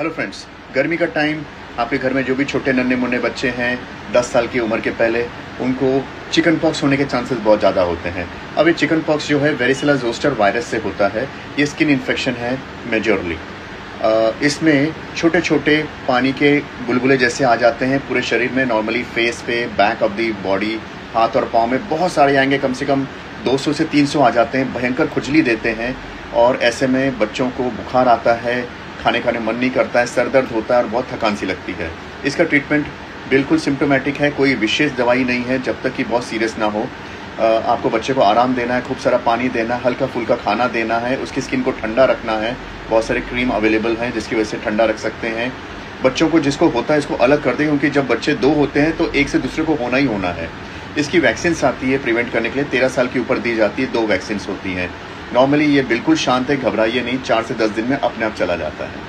Hello friends, गर्मी का time, आपके घर में जो भी छोटे नन्हे मुन्ने बच्चे हैं 10 साल की उम्र के पहले, उनको चिकन पॉक्स होने के चांसेस बहुत ज़्यादा होते हैं। अब ये चिकन पॉक्स जो है वेरिसेला जोस्टर वायरस से होता है। ये स्किन इन्फेक्शन है मेजरली। इसमें छोटे छोटे पानी के बुलबुले जैसे आ जाते हैं पूरे शरीर में, नॉर्मली फेस पे, बैक ऑफ द बॉडी, हाथ और पाँव में बहुत सारे आएंगे, कम से कम 200 से 300 आ जाते हैं। भयंकर खुजली देते हैं और ऐसे में बच्चों को बुखार आता है, खाने मन नहीं करता है, सर दर्द होता है और बहुत थकान सी लगती है। इसका ट्रीटमेंट बिल्कुल सिम्टोमेटिक है, कोई विशेष दवाई नहीं है जब तक कि बहुत सीरियस ना हो। आपको बच्चे को आराम देना है, खूब सारा पानी देना है, हल्का फुल्का खाना देना है, उसकी स्किन को ठंडा रखना है। बहुत सारे क्रीम अवेलेबल हैं जिसकी वजह से ठंडा रख सकते हैं। बच्चों को जिसको होता है इसको अलग कर दें, क्योंकि जब बच्चे 2 होते हैं तो एक से दूसरे को होना ही होना है। इसकी वैक्सीन आती है प्रिवेंट करने के लिए, 13 साल के ऊपर दी जाती है, 2 वैक्सीन होती हैं। नॉर्मली ये बिल्कुल शांत है, घबराइए नहीं, 4 से 10 दिन में अपने आप चला जाता है।